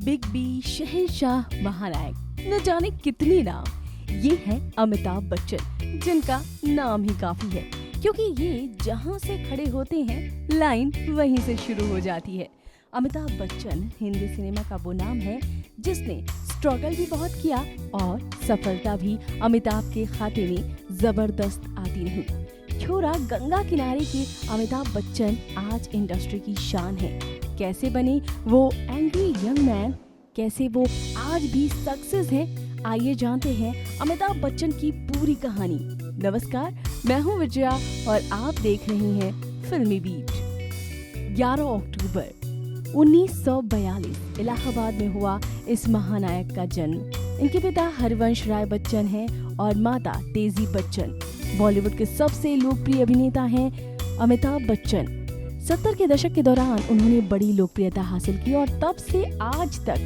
Big B, शहंशाह, महानायक, न जाने कितने नाम। ये है अमिताभ बच्चन, जिनका नाम ही काफी है, क्योंकि ये जहाँ से खड़े होते हैं लाइन वहीं से शुरू हो जाती है। अमिताभ बच्चन हिंदी सिनेमा का वो नाम है जिसने स्ट्रगल भी बहुत किया और सफलता भी अमिताभ के खाते में जबरदस्त आती रही। छोरा गंगा किनारे के अमिताभ बच्चन आज इंडस्ट्री की शान है। कैसे बने वो एंग्री यंग मैन, कैसे वो आज भी सक्सेस है, आइए जानते हैं अमिताभ बच्चन की पूरी कहानी। नमस्कार, मैं हूँ विजया और आप देख रहे हैं फिल्मी बीट। 11 अक्टूबर 1942 इलाहाबाद में हुआ इस महानायक का जन्म। इनके पिता हरिवंश राय बच्चन हैं और माता तेजी बच्चन। बॉलीवुड के सबसे लोकप्रिय अभिनेता हैं अमिताभ बच्चन। 70 के दशक के दौरान उन्होंने बड़ी लोकप्रियता हासिल की और तब से आज तक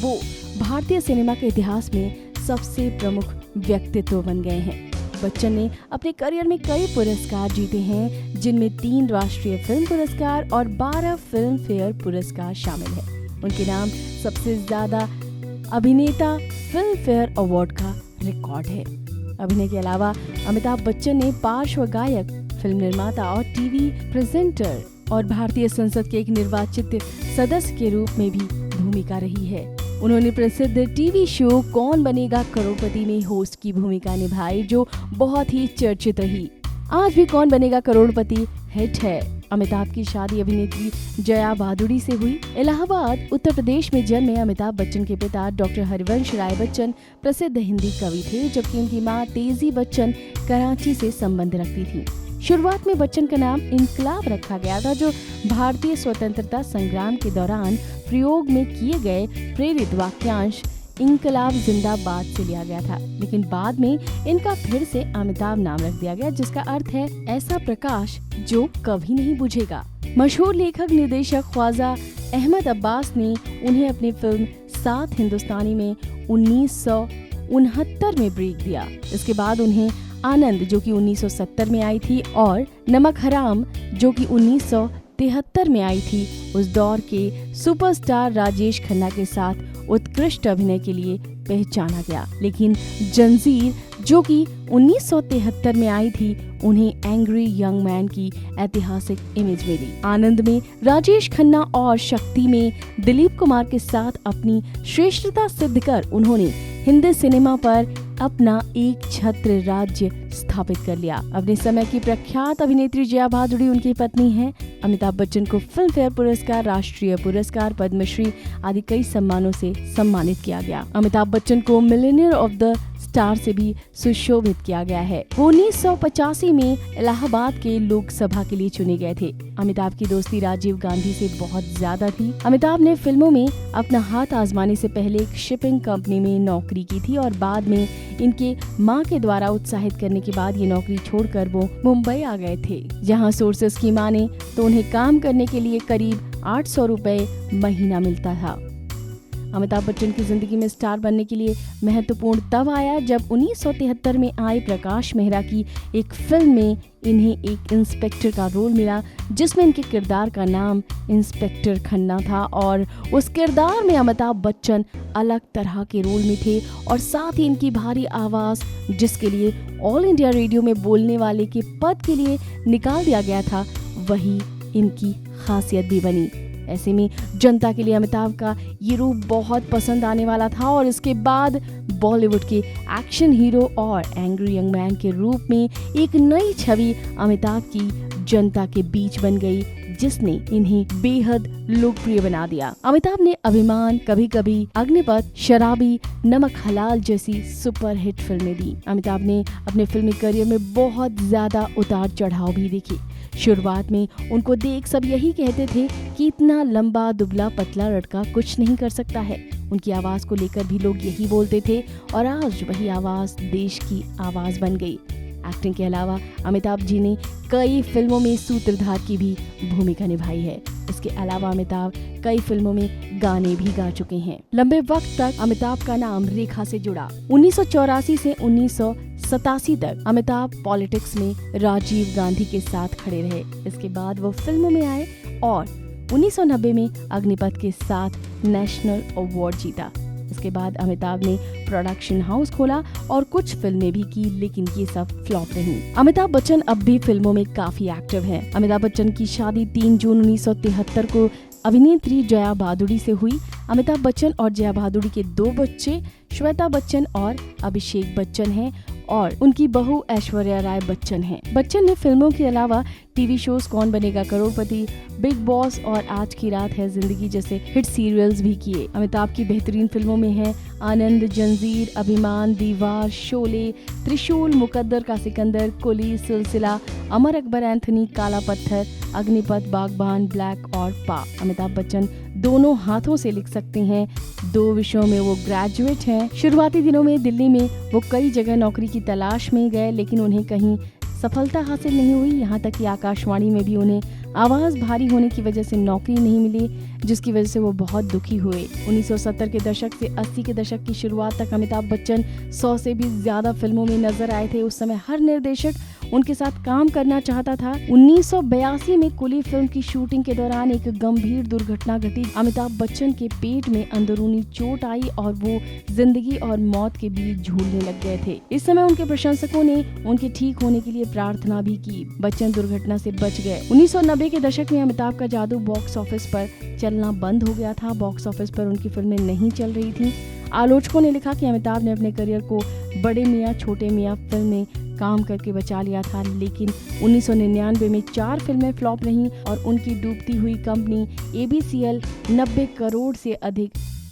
वो भारतीय सिनेमा के इतिहास में सबसे प्रमुख व्यक्तित्व बन गए हैं। बच्चन ने अपने करियर में कई पुरस्कार जीते हैं, जिनमें 3 राष्ट्रीय फिल्म पुरस्कार और 12 फिल्म फेयर पुरस्कार शामिल है। उनके नाम सबसे ज्यादा अभिनेता फिल्म फेयर अवार्ड का रिकॉर्ड है। अभिनय के अलावा अमिताभ बच्चन ने पार्श्व गायक, फिल्म निर्माता और टीवी प्रेजेंटर और भारतीय संसद के एक निर्वाचित सदस्य के रूप में भी भूमिका रही है। उन्होंने प्रसिद्ध टीवी शो कौन बनेगा करोड़पति में होस्ट की भूमिका निभाई, जो बहुत ही चर्चित रही। आज भी कौन बनेगा करोड़पति हिट है। अमिताभ की शादी अभिनेत्री जया भादुड़ी से हुई। इलाहाबाद, उत्तर प्रदेश में जन्मे अमिताभ बच्चन के पिता डॉक्टर हरिवंश राय बच्चन प्रसिद्ध हिंदी कवि थे, जबकि उनकी मां तेजी बच्चन कराची से संबंध रखती थी। शुरुआत में बच्चन का नाम इनकलाब रखा गया था, जो भारतीय स्वतंत्रता संग्राम के दौरान प्रयोग में किए गए प्रेरित वाक्यांश इनकलाब जिंदाबाद से लिया गया था। लेकिन बाद में इनका फिर से अमिताभ नाम रख दिया गया, जिसका अर्थ है ऐसा प्रकाश जो कभी नहीं बुझेगा। मशहूर लेखक निर्देशक ख्वाजा अहमद अब्बास ने उन्हें अपनी फिल्म 7 हिंदुस्तानी में 1969 में ब्रेक दिया। इसके बाद उन्हें आनंद, जो कि 1970 में आई थी, और नमक हराम, जो कि 1973 में आई थी, उस दौर के सुपरस्टार राजेश खन्ना के साथ उत्कृष्ट अभिनय के लिए पहचाना गया। लेकिन जंजीर, जो कि 1973 में आई थी, उन्हें एंग्री यंग मैन की ऐतिहासिक इमेज मिली। आनंद में राजेश खन्ना और शक्ति में दिलीप कुमार के साथ अपनी श्रेष्ठता सिद्ध कर उन्होंने हिंदी सिनेमा पर अपना एक छत्र राज्य स्थापित कर लिया। अपने समय की प्रख्यात अभिनेत्री जया भादुड़ी उनकी पत्नी हैं। अमिताभ बच्चन को फिल्म फेयर पुरस्कार, राष्ट्रीय पुरस्कार, पद्मश्री आदि कई सम्मानों से सम्मानित किया गया। अमिताभ बच्चन को मिलेनियर ऑफ द स्टार से भी सुशोभित किया गया है। वो 1985 में इलाहाबाद के लोकसभा के लिए चुने गए थे। अमिताभ की दोस्ती राजीव गांधी से बहुत ज्यादा थी। अमिताभ ने फिल्मों में अपना हाथ आजमाने से पहले एक शिपिंग कंपनी में नौकरी की थी और बाद में इनके मां के द्वारा उत्साहित करने के बाद ये नौकरी छोड़कर वो मुंबई आ गए थे, जहां सोर्सेस की माने तो उन्हें काम करने के लिए करीब 800 रुपए महीना मिलता था। अमिताभ बच्चन की जिंदगी में स्टार बनने के लिए महत्वपूर्ण तब आया जब 1973 में आई प्रकाश मेहरा की एक फिल्म में इन्हें एक इंस्पेक्टर का रोल मिला, जिसमें इनके किरदार का नाम इंस्पेक्टर खन्ना था और उस किरदार में अमिताभ बच्चन अलग तरह के रोल में थे और साथ ही इनकी भारी आवाज, जिसके लिए ऑल इंडिया रेडियो में बोलने वाले के पद के लिए निकाल दिया गया था, वही इनकी खासियत भी बनी। ऐसे में जनता के लिए अमिताभ का ये रूप बहुत पसंद आने वाला था और इसके बाद बॉलीवुड के एक्शन हीरो और एंग्री यंग मैन के रूप में एक नई छवि अमिताभ की जनता के बीच बन गई, जिसने इन्हें बेहद लोकप्रिय बना दिया। अमिताभ ने अभिमान, कभी कभी, अग्निपथ, शराबी, नमक हलाल जैसी सुपर हिट फिल्में दी। अमिताभ ने अपने फिल्मी करियर में बहुत ज्यादा उतार चढ़ाव भी देखे। शुरुआत में उनको देख सब यही कहते थे कि इतना लंबा, दुबला, पतला लड़का कुछ नहीं कर सकता है। उनकी आवाज को लेकर भी लोग यही बोलते थे और आज वही आवाज देश की आवाज बन गई। एक्टिंग के अलावा अमिताभ जी ने कई फिल्मों में सूत्रधार की भी भूमिका निभाई है। इसके अलावा अमिताभ कई फिल्मों में गाने भी गा चुके हैं। लंबे वक्त तक अमिताभ का नाम रेखा से जुड़ा। 1984 से 1987 तक अमिताभ पॉलिटिक्स में राजीव गांधी के साथ खड़े रहे। इसके बाद वो फिल्मों में आए और 1990 में अग्निपथ के साथ नेशनल अवार्ड जीता। इसके बाद अमिताभ ने प्रोडक्शन हाउस खोला और कुछ फिल्में भी की, लेकिन ये सब फ्लॉप रही। अमिताभ बच्चन अब भी फिल्मों में काफी एक्टिव हैं। अमिताभ बच्चन की शादी 3 जून 1973 को अभिनेत्री जया भादुड़ी से हुई। अमिताभ बच्चन और जया भादुड़ी के 2 बच्चे श्वेता बच्चन और अभिषेक बच्चन हैं और उनकी बहू ऐश्वर्या राय बच्चन है। बच्चन ने फिल्मों के अलावा टीवी शोज कौन बनेगा करोड़पति, बिग बॉस और आज की रात है जिंदगी जैसे हिट सीरियल्स भी किए। अमिताभ की बेहतरीन फिल्मों में हैं आनंद, जंजीर, अभिमान, दीवार, शोले, त्रिशूल, मुकद्दर का सिकंदर, कुली, सिलसिला, अमर अकबर एंथनी, काला पत्थर, अग्निपथ, बागबान, ब्लैक और पा। अमिताभ बच्चन दोनों हाथों से लिख सकते हैं। 2 विषयों में वो ग्रेजुएट हैं। शुरुआती दिनों में दिल्ली में वो कई जगह नौकरी की तलाश में गए, लेकिन उन्हें कहीं सफलता हासिल नहीं हुई। यहाँ तक कि आकाशवाणी में भी उन्हें आवाज भारी होने की वजह से नौकरी नहीं मिली, जिसकी वजह से वो बहुत दुखी हुए। 1970 के दशक से 80 के दशक की शुरुआत तक अमिताभ बच्चन 100 से भी ज्यादा फिल्मों में नजर आए थे। उस समय हर निर्देशक उनके साथ काम करना चाहता था। 1982 में कुली फिल्म की शूटिंग के दौरान एक गंभीर दुर्घटना घटी। अमिताभ बच्चन के पेट में अंदरूनी चोट आई और वो जिंदगी और मौत के बीच झूलने लग गए थे। इस समय उनके प्रशंसकों ने उनके ठीक होने के लिए प्रार्थना भी की। बच्चन दुर्घटना से बच गए। 1990 के दशक में अमिताभ का जादू बॉक्स ऑफिस पर चलना बंद हो गया था। बॉक्स ऑफिस पर उनकी फिल्में नहीं चल रही थी। आलोचकों ने लिखा कि अमिताभ ने अपने करियर को बड़े मियाँ छोटे मियाँ फिल्म में काम करके बचा लिया था, लेकिन 1999 में 4 फिल्में फ्लॉप रहीं और उनकी डूबती हुई कंपनी ABCL 90 करोड़ से अधिक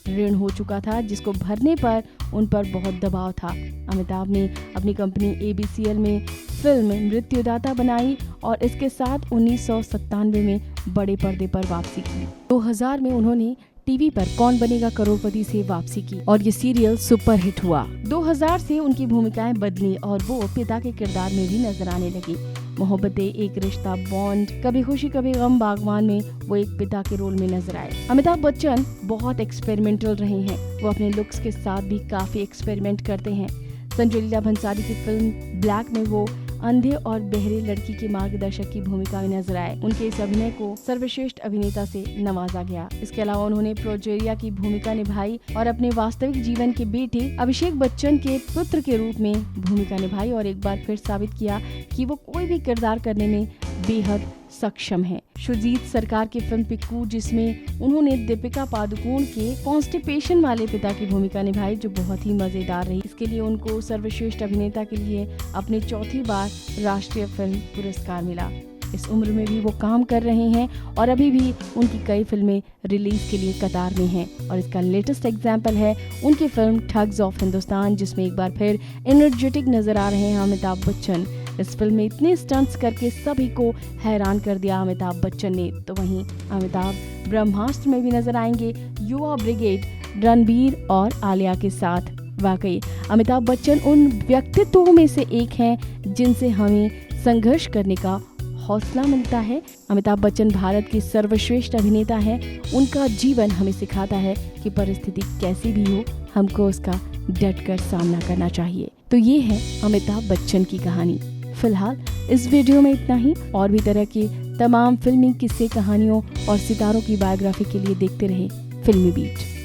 ऋण हो चुका था, जिसको भरने पर उन पर बहुत दबाव था। अमिताभ ने अपनी कंपनी ABCL में फिल्म मृत्युदाता बनाई और इसके साथ 1997 में बड़े पर्दे पर वापसी की। 2000 में उन्होंने टीवी पर कौन बनेगा करोड़पति से वापसी की और ये सीरियल सुपर हिट हुआ। 2000 से उनकी भूमिकाएं बदली और वो पिता के किरदार में भी नजर आने लगी। मोहब्बतें, एक रिश्ता, बॉन्ड, कभी खुशी कभी गम, बागवान में वो एक पिता के रोल में नजर आए। अमिताभ बच्चन बहुत एक्सपेरिमेंटल रहे हैं। वो अपने लुक्स के साथ भी काफी एक्सपेरिमेंट करते हैं। संजय लीला भंसाली की फिल्म ब्लैक में वो अंधे और बहरे लड़की के मार्गदर्शक की भूमिका में नजर आए। उनके इस अभिनय को सर्वश्रेष्ठ अभिनेता से नवाजा गया। इसके अलावा उन्होंने प्रोजेरिया की भूमिका निभाई और अपने वास्तविक जीवन के बेटे अभिषेक बच्चन के पुत्र के रूप में भूमिका निभाई और एक बार फिर साबित किया कि वो कोई भी किरदार करने में बेहद सक्षम है। सुजीत सरकार की फिल्म पिक्कू, जिसमें उन्होंने दीपिका पादुकोण के कॉन्स्टिपेशन वाले पिता की भूमिका निभाई, जो बहुत ही मजेदार रही। इसके लिए उनको सर्वश्रेष्ठ अभिनेता के लिए अपने 4थी बार राष्ट्रीय फिल्म पुरस्कार मिला। इस उम्र में भी वो काम कर रहे हैं और अभी भी उनकी कई फिल्में रिलीज के लिए कतार में हैं और इसका लेटेस्ट एग्जाम्पल है उनकी फिल्म ठग्स ऑफ हिंदुस्तान, जिसमें एक बार फिर एनर्जेटिक नजर आ रहे हैं अमिताभ बच्चन। इस फिल्म में इतने स्टंट्स करके सभी को हैरान कर दिया अमिताभ बच्चन ने। तो वहीं अमिताभ ब्रह्मास्त्र में भी नजर आएंगे युवा ब्रिगेड, रणबीर और आलिया के साथ। वाकई अमिताभ बच्चन उन व्यक्तित्वों में से एक हैं जिनसे हमें संघर्ष करने का हौसला मिलता है। अमिताभ बच्चन भारत के सर्वश्रेष्ठ अभिनेता हैं। उनका जीवन हमें सिखाता है कि परिस्थिति कैसी भी हो, हमको उसका डटकर सामना करना चाहिए। तो ये है अमिताभ बच्चन की कहानी। फिलहाल इस वीडियो में इतना ही। और भी तरह के तमाम फिल्मी किस्से, कहानियों और सितारों की बायोग्राफी के लिए देखते रहे फिल्मी बीट।